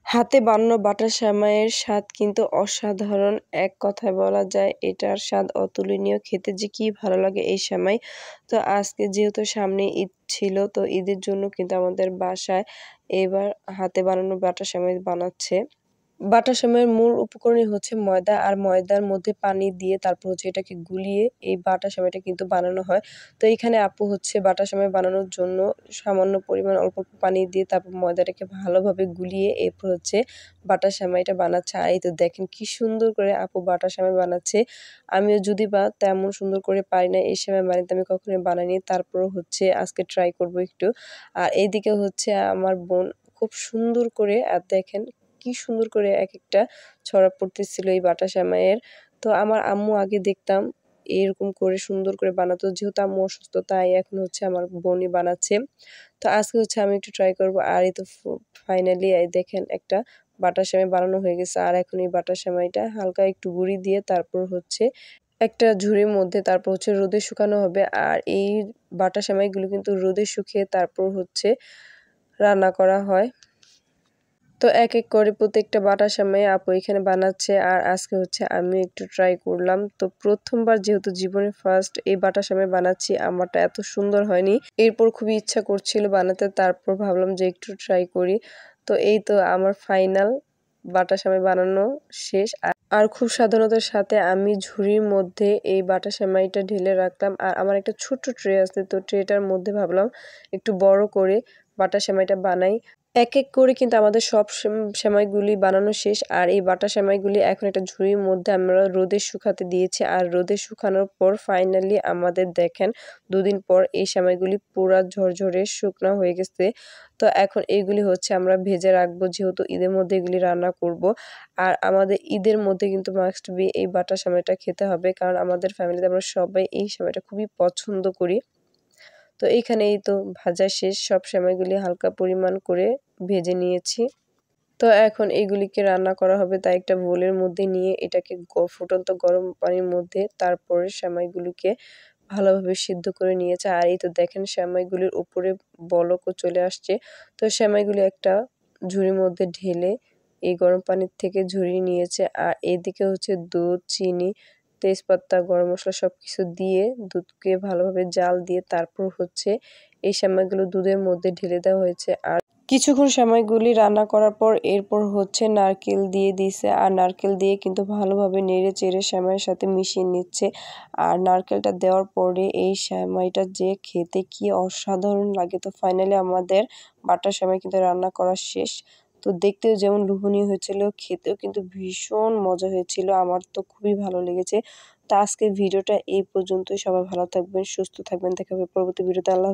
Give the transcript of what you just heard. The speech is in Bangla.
হাতে বানানো বাটার সেমাইয়ের স্বাদ কিন্তু অসাধারণ। এক কথায় বলা যায় এটার স্বাদ অতুলনীয়। খেতে যে কি ভালো লাগে এই সেমাই। তো আজকে যেহেতু সামনে ঈদ ছিল, তো ঈদের জন্য কিন্তু আমাদের বাসায় এবার হাতে বানানো বাটার সেমাই বানাচ্ছে। বাটার সেমাইয়ের মূল উপকরণই হচ্ছে ময়দা, আর ময়দার মধ্যে পানি দিয়ে তারপর হচ্ছে এটাকে গুলিয়ে এই বাটার সেমাইটা কিন্তু বানানো হয়। তো এইখানে আপু হচ্ছে বাটার সেমাই বানানোর জন্য সামান্য পরিমাণ অল্প পানি দিয়ে তারপর ময়দাটাকে ভালোভাবে গুলিয়ে এরপর হচ্ছে বাটার সেমাইটা বানাচ্ছে। আর এই তো দেখেন কি সুন্দর করে আপু বাটার সেমাই বানাচ্ছে। আমিও যদি বা তেমন সুন্দর করে পারি না এই সেমাই বানাতে, আমি কখনোই বানাইনি। তারপরও হচ্ছে আজকে ট্রাই করব একটু। আর এইদিকে হচ্ছে আমার বোন খুব সুন্দর করে, আর দেখেন কি সুন্দর করে একেকটা ছড়া পড়তেছিল এই বাটা সেমাইয়ের। তো আমার আম্মু আগে দেখতাম এরকম করে সুন্দর করে বানাতো। যেহেতু আম্মু অসুস্থ তাই এখন হচ্ছে আমার বোনই বানাচ্ছে। তো আজকে হচ্ছে আমি একটু ট্রাই করব। আর এই তো ফাইনালি এই দেখেন একটা বাটার সেমাই বানানো হয়ে গেছে। আর এখন এই বাটার সেমাইটা হালকা একটু গুঁড়ি দিয়ে তারপর হচ্ছে একটা ঝুড়ির মধ্যে তারপর হচ্ছে রোদে শুকানো হবে। আর এই বাটার সেমাইগুলো কিন্তু রোদে শুকিয়ে তারপর হচ্ছে রান্না করা হয়। তো এক করে প্রত্যেকটা বাটার সেমাই আপু এখানে বানাচ্ছে, আর আজকে হচ্ছে আমি একটু ট্রাই করলাম। তো প্রথমবার যেহেতু জীবনে ফার্স্ট এই বাটার সেমাই বানাচ্ছি, আমারটা এত সুন্দর হয়নি। এরপর খুবই ইচ্ছা করছিল বানাতে, তারপর ভাবলাম যে একটু ট্রাই করি। তো এই তো আমার ফাইনাল বাটার সেমাই বানানো শেষ। আর খুব সাবধানতার সাথে আমি ঝুড়ির মধ্যে এই বাটার সেমাইটা ঢেলে রাখলাম। আর আমার একটা ছোট্ট ট্রে আছে, তো ট্রেটার মধ্যে ভাবলাম একটু বড় করে বাটার সেমাইটা বানাই। এক করে কিন্তু আমাদের সব সেমাইগুলি বানানো শেষ। আর এই বাটার সেমাইগুলি এখন একটা ঝুড়ির মধ্যে আমরা রোদে শুকাতে দিয়েছি। আর রোদে শুকানোর পর ফাইনালি আমাদের দেখেন ২ দিন পর এই সেমাইগুলি পুরা ঝরঝরে শুকনা হয়ে গেছে। তো এখন এইগুলি হচ্ছে আমরা ভেজে রাখবো, যেহেতু ঈদের মধ্যে এগুলি রান্না করব। আর আমাদের ঈদের মধ্যে কিন্তু মাস্ট বি এই বাটার সেমাইটা খেতে হবে, কারণ আমাদের ফ্যামিলিতে আমরা সবাই এই সেমাইটা খুবই পছন্দ করি। তো এইখানে এই তো ভাজা শেষ, সব সেমাইগুলি হালকা পরিমাণ করে ভেজে নিয়েছি। তো এখন এগুলিকে রান্না করা হবে, তাই একটা বোলের মধ্যে নিয়ে এটাকে ফুটন্ত গরম পানির মধ্যে তারপরে সেমাইগুলিকে ভালোভাবে সিদ্ধ করে নিয়েছে। আর এই তো দেখেন সেমাইগুলির উপরে বলকও চলে আসছে। তো সেমাইগুলি একটা ঝুড়ির মধ্যে ঢেলে এই গরম পানির থেকে ঝরিয়ে নিয়েছে। আর এদিকে হচ্ছে দুধ, চিনি, তেজপাতা, গরম মসলা সবকিছু দিয়ে দুধকে ভালোভাবে জাল দিয়ে তারপর হচ্ছে এই সেমাইগুলো দুধের মধ্যে ঢেলে দেওয়া হয়েছে। আর কিছুক্ষণ সেমাইগুলি রান্না করার পর এরপর হচ্ছে নারকেল দিয়ে দিছে। আর নারকেল দিয়ে কিন্তু ভালোভাবে নেড়ে চেড়ে সেমাইয়ের সাথে মিশিয়ে নিচ্ছে। আর নারকেলটা দেওয়ার পরে এই সেমাইটা যে খেতে কি অসাধারণ লাগে। তো ফাইনালি আমাদের বাটার সেমাই কিন্তু রান্না করা শেষ। তো দেখতেও যেমন লোভনীয় হয়েছিল, খেতেও কিন্তু ভীষণ মজা হয়েছিল। আমার তো খুবই ভালো লেগেছে। তো আজকের ভিডিওটা এই পর্যন্তই। সবাই ভালো থাকবেন, সুস্থ থাকবেন। দেখা হবে পরবর্তী ভিডিওতে। আল্লাহ।